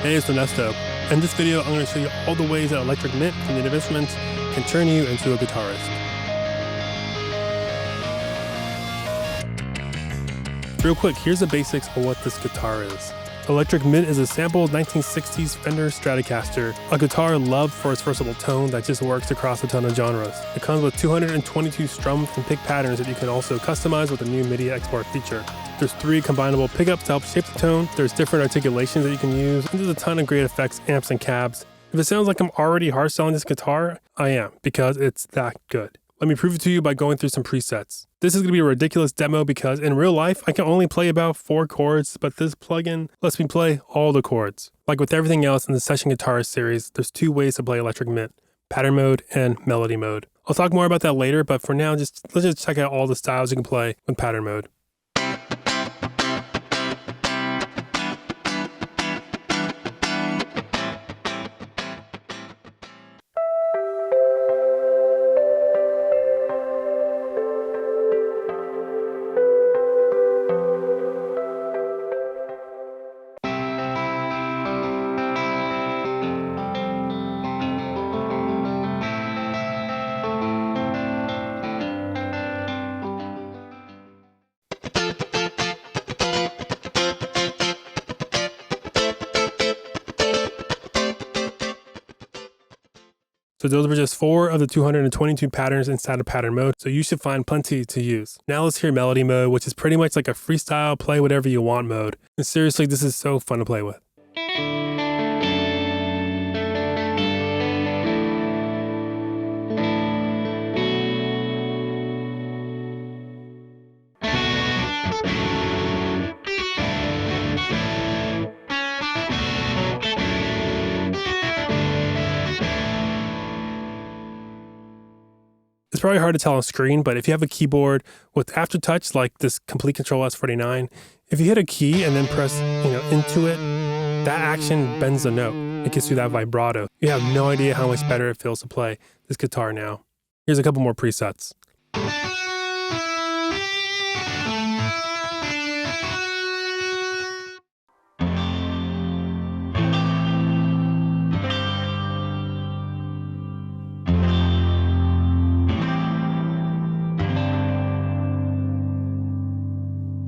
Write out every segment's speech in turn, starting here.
Hey, it's Onesto. In this video, I'm going to show you all the ways that electric mint from Native Instruments can turn you into a guitarist. Real quick, here's the basics of what this guitar is. Electric mint is a sampled 1960s Fender Stratocaster, a guitar loved for its versatile tone that just works across a ton of genres. It comes with 222 strum and pick patterns that you can also customize with the new MIDI export feature. There's 3 combinable pickups to help shape the tone, there's different articulations that you can use, and there's a ton of great effects, amps, and cabs. If it sounds like I'm already hard selling this guitar, I am, because it's that good. Let me prove it to you by going through some presets. This is going to be a ridiculous demo because in real life, I can only play about 4 chords, but this plugin lets me play all the chords. Like with everything else in the Session Guitarist Series, there's 2 ways to play electric mint, pattern mode and melody mode. I'll talk more about that later, but for now, let's just check out all the styles you can play with pattern mode. So those were just 4 of the 222 patterns inside of pattern mode, so you should find plenty to use. Now let's hear melody mode, which is pretty much like a freestyle, play whatever you want mode. And seriously, this is so fun to play with. It's probably hard to tell on screen, but if you have a keyboard with aftertouch like this Complete Control S49, if you hit a key and then press into it, that action bends the note. It gives you that vibrato. You have no idea how much better it feels to play this guitar now. Here's a couple more presets.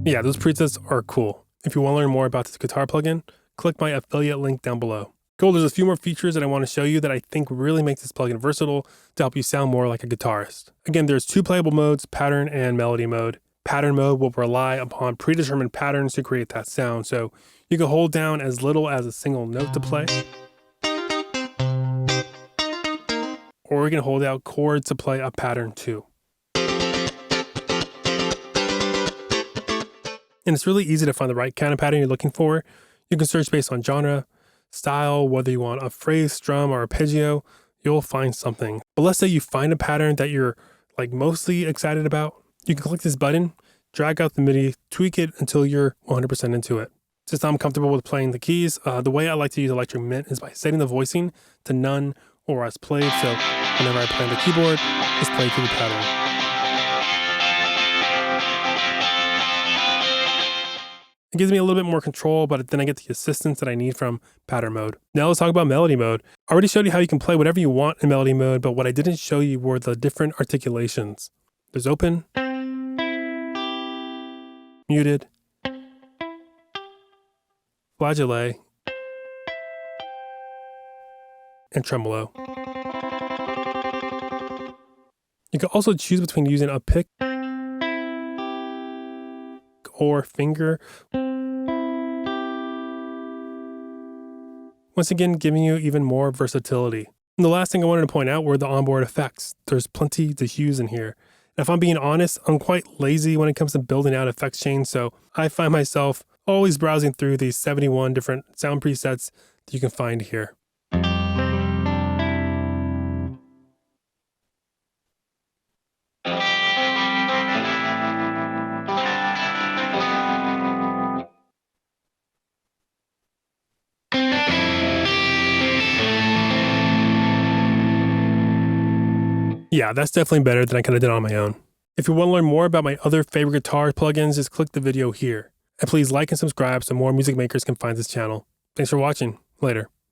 Yeah, those presets are cool. If you want to learn more about this guitar plugin, click my affiliate link down below. Cool, there's a few more features that I want to show you that I think really makes this plugin versatile to help you sound more like a guitarist. Again, there's 2 playable modes, pattern and melody mode. Pattern mode will rely upon predetermined patterns to create that sound, so you can hold down as little as a single note to play, or you can hold out chords to play a pattern too. And it's really easy to find the right kind of pattern you're looking for. You can search based on genre, style, whether you want a phrase, strum, or arpeggio, you'll find something. But let's say you find a pattern that you're mostly excited about. You can click this button, drag out the MIDI, tweak it until you're 100% into it. Since I'm comfortable with playing the keys, the way I like to use electric mint is by setting the voicing to none or as played. So whenever I play the keyboard, just play to the pattern. It gives me a little bit more control, but then I get the assistance that I need from pattern mode. Now let's talk about melody mode. I already showed you how you can play whatever you want in melody mode, but what I didn't show you were the different articulations. There's open, muted, flageolet, and tremolo. You can also choose between using a pick or finger. Once again, giving you even more versatility. And the last thing I wanted to point out were the onboard effects. There's plenty to use in here. And if I'm being honest, I'm quite lazy when it comes to building out effects chains, so I find myself always browsing through these 71 different sound presets that you can find here. Yeah, that's definitely better than I could have done on my own. If you want to learn more about my other favorite guitar plugins, just click the video here. And please like and subscribe so more music makers can find this channel. Thanks for watching. Later.